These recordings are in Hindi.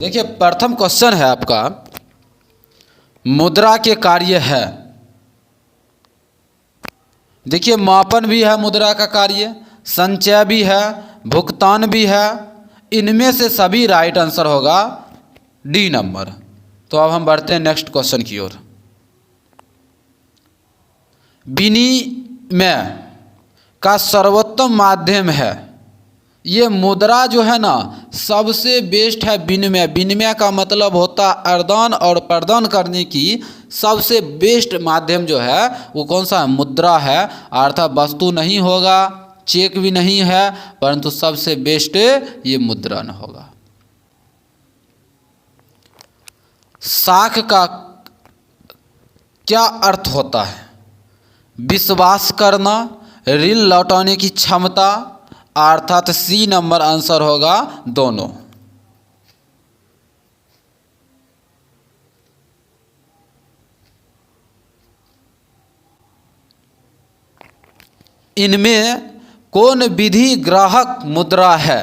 देखिए, प्रथम क्वेश्चन है आपका, मुद्रा के कार्य है। देखिए, मापन भी है मुद्रा का कार्य, संचय भी है, भुगतान भी है। इनमें से सभी राइट आंसर होगा डी नंबर। तो अब हम बढ़ते हैं नेक्स्ट क्वेश्चन की ओर। विनिमय का सर्वोत्तम माध्यम है। ये मुद्रा जो है ना, सबसे बेस्ट है विनिमय। विनिमय का मतलब होता है आदान और प्रदान करने की सबसे बेस्ट माध्यम जो है वो कौन सा है? मुद्रा है। अर्थात वस्तु नहीं होगा, चेक भी नहीं है, परंतु सबसे बेस्ट ये मुद्रण होगा। साख का क्या अर्थ होता है? विश्वास करना, ऋण लौटाने की क्षमता। अर्थात सी नंबर आंसर होगा दोनों। इनमें कौन विधि ग्राहक मुद्रा है?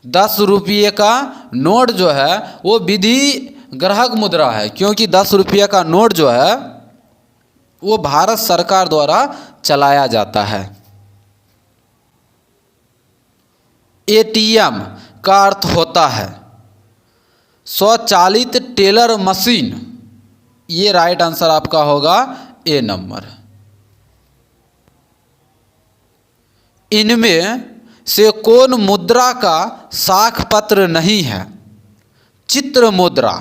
10 रुपये का नोट जो है वो विधि ग्राहक मुद्रा है, क्योंकि 10 रुपये का नोट जो है वो भारत सरकार द्वारा चलाया जाता है। एटीएम का अर्थ होता है स्वचालित टेलर मशीन। ये राइट आंसर आपका होगा ए नंबर। इनमें से कौन मुद्रा का साख पत्र नहीं है? चित्र मुद्रा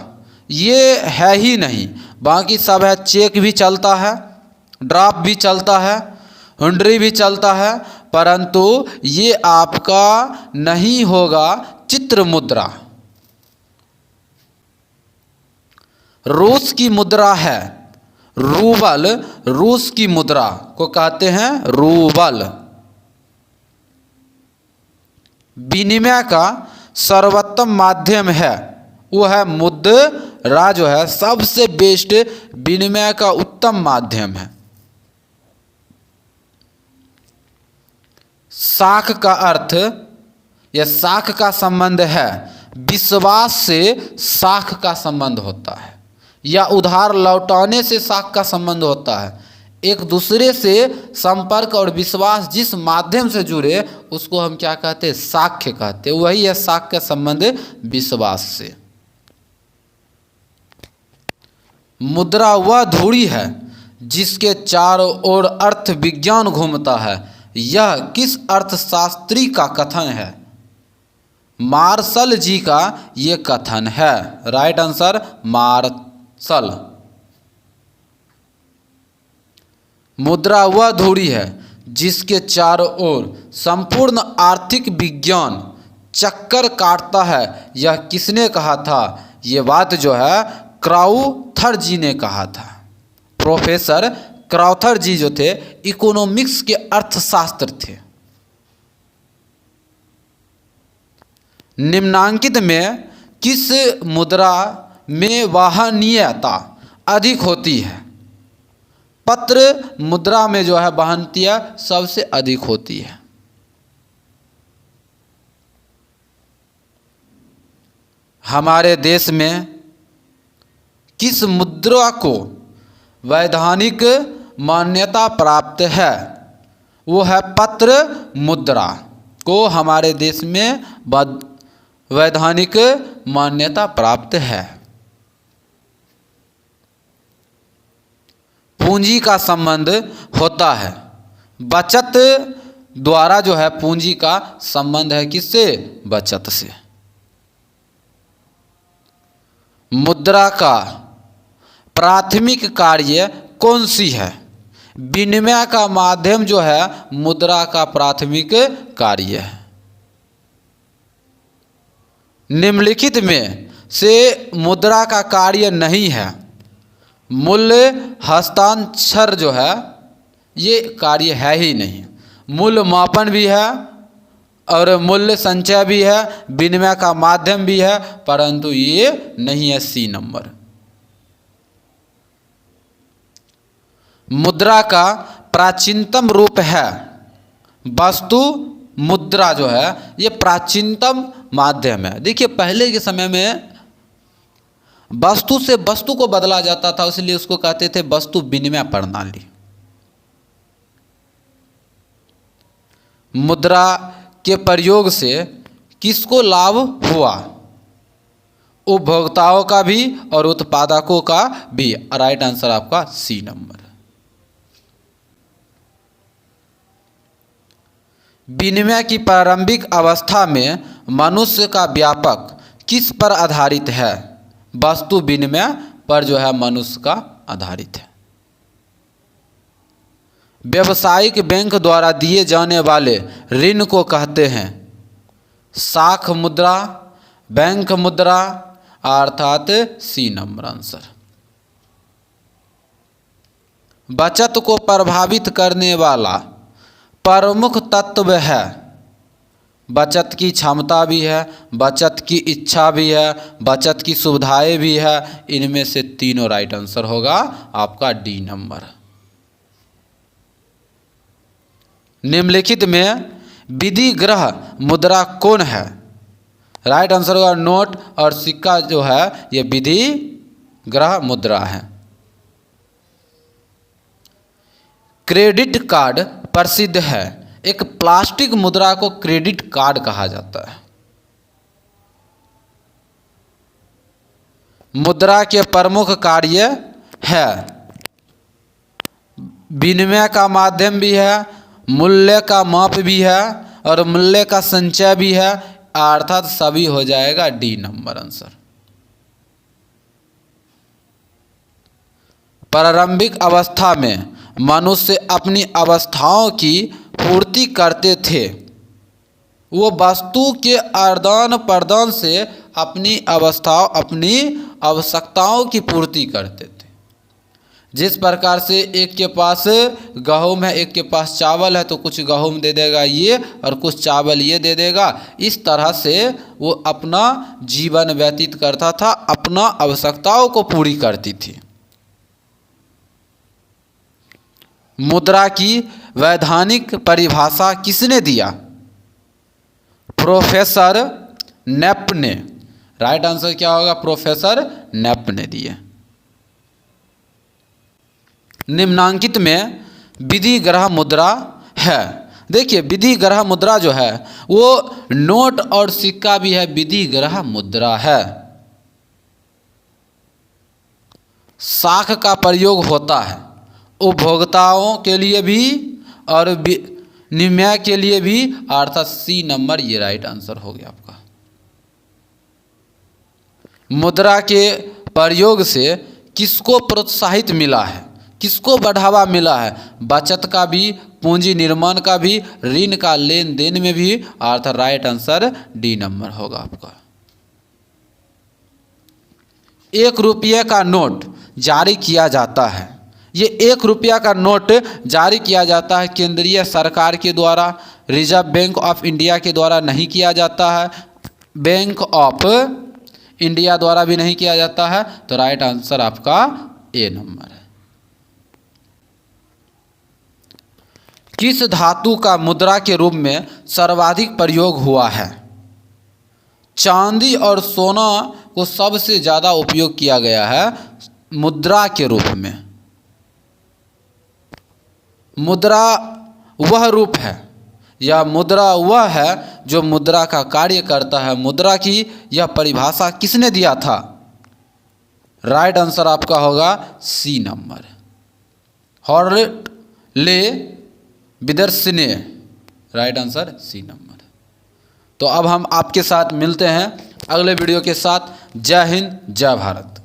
ये है ही नहीं, बाकी सब है। चेक भी चलता है, ड्राफ्ट भी चलता है, हुंडरी भी चलता है, परंतु ये आपका नहीं होगा चित्र मुद्रा। रूस की मुद्रा है रूबल। रूस की मुद्रा को कहते हैं रूबल। विनिमय का सर्वोत्तम माध्यम है वो है मुद्रा। जो है सबसे बेस्ट विनिमय का उत्तम माध्यम है। साख का अर्थ या साख का संबंध है विश्वास से साख का संबंध होता है, या उधार लौटाने से साख का संबंध होता है। एक दूसरे से संपर्क और विश्वास जिस माध्यम से जुड़े उसको हम क्या कहते हैं? साक्ष्य कहते हैं। वही है साख का संबंध विश्वास से। मुद्रा वह धुरी है जिसके चारों ओर अर्थ विज्ञान घूमता है। यह किस अर्थशास्त्री का कथन है? मार्शल जी का ये कथन है। Right answer Marshall. मुद्रा वह धुरी है जिसके चारों ओर संपूर्ण आर्थिक विज्ञान चक्कर काटता है। यह किसने कहा था? ये बात जो है क्राउथर जी ने कहा था। प्रोफेसर क्राउथर जी जो थे इकोनॉमिक्स के अर्थशास्त्र थे। निम्नांकित में किस मुद्रा में वहनीयता अधिक होती है? पत्र मुद्रा में जो है वहनीयता सबसे अधिक होती है। हमारे देश में किस मुद्रा को वैधानिक मान्यता प्राप्त है? वो है पत्र मुद्रा को हमारे देश में वैधानिक मान्यता प्राप्त है। पूंजी का संबंध होता है बचत द्वारा। जो है पूंजी का संबंध है किससे? बचत से। मुद्रा का प्राथमिक कार्य कौन सी है? विनिमय का माध्यम जो है मुद्रा का प्राथमिक कार्य है। निम्नलिखित में से मुद्रा का कार्य नहीं है। मूल्य हस्तांतरण जो है ये कार्य है ही नहीं। मूल्य मापन भी है और मूल्य संचय भी है, विनिमय का माध्यम भी है, परंतु ये नहीं है सी नंबर। मुद्रा का प्राचीनतम रूप है वस्तु मुद्रा। जो है ये प्राचीनतम माध्यम है। देखिए पहले के समय में वस्तु से वस्तु को बदला जाता था, इसलिए उसको कहते थे वस्तु विनिमय प्रणाली। मुद्रा के प्रयोग से किसको लाभ हुआ? उपभोक्ताओं का भी और उत्पादकों का भी। राइट आंसर आपका सी नंबर। विनिमय की प्रारंभिक अवस्था में मनुष्य का व्यापक किस पर आधारित है? वस्तु विनिमय पर जो है मनुष्य का आधारित है। व्यावसायिक बैंक द्वारा दिए जाने वाले ऋण को कहते हैं साख मुद्रा, बैंक मुद्रा, अर्थात सी नंबर आंसर। बचत को प्रभावित करने वाला प्रमुख तत्व है। बचत की क्षमता भी है, बचत की इच्छा भी है, बचत की सुविधाएं भी है। इनमें से तीनों राइट आंसर होगा आपका डी नंबर। निम्नलिखित में विधि ग्रह मुद्रा कौन है? राइट आंसर होगा नोट और सिक्का जो है ये विधि ग्रह मुद्रा है। क्रेडिट कार्ड प्रसिद्ध है। एक प्लास्टिक मुद्रा को क्रेडिट कार्ड कहा जाता है। मुद्रा के प्रमुख कार्य है विनिमय का माध्यम भी है, मूल्य का माप भी है और मूल्य का संचय भी है, अर्थात सभी हो जाएगा डी नंबर आंसर। प्रारंभिक अवस्था में मनुष्य अपनी अवस्थाओं की पूर्ति करते थे। वो वस्तु के आदान प्रदान से अपनी आवश्यकताओं की पूर्ति करते थे। जिस प्रकार से एक के पास गेहूँ है, एक के पास चावल है, तो कुछ गेहूँ दे देगा ये और कुछ चावल ये दे देगा। इस तरह से वो अपना जीवन व्यतीत करता था, अपना आवश्यकताओं को पूरी करती थी। मुद्रा की वैधानिक परिभाषा किसने दिया? प्रोफेसर नेप ने। राइट आंसर क्या होगा? प्रोफेसर नेप ने दिए। निम्नांकित में विधि ग्रह मुद्रा है। देखिए विधि ग्रह मुद्रा जो है वो नोट और सिक्का भी है, विधि ग्रह मुद्रा है। साख का प्रयोग होता है उपभोक्ताओं के लिए भी और विनिमय के लिए भी, अर्थात सी नंबर ये राइट आंसर हो गया आपका। मुद्रा के प्रयोग से किसको प्रोत्साहित मिला है? किसको बढ़ावा मिला है? बचत का भी, पूंजी निर्माण का भी, ऋण का लेन देन में भी, अर्थात राइट आंसर डी नंबर होगा आपका। 1 रुपये का नोट जारी किया जाता है। ये 1 रुपया का नोट जारी किया जाता है केंद्रीय सरकार के द्वारा, रिजर्व बैंक ऑफ इंडिया के द्वारा नहीं किया जाता है, बैंक ऑफ इंडिया द्वारा भी नहीं किया जाता है। तो राइट आंसर आपका ए नंबर है। किस धातु का मुद्रा के रूप में सर्वाधिक प्रयोग हुआ है? चांदी और सोना को सबसे ज़्यादा उपयोग किया गया है मुद्रा के रूप में। मुद्रा वह रूप है या मुद्रा वह है जो मुद्रा का कार्य करता है। मुद्रा की यह परिभाषा किसने दिया था? राइट आंसर आपका होगा सी नंबर, हॉर्ले विदर्शने। Right answer C number. तो अब हम आपके साथ मिलते हैं अगले वीडियो के साथ। जय हिंद, जय भारत।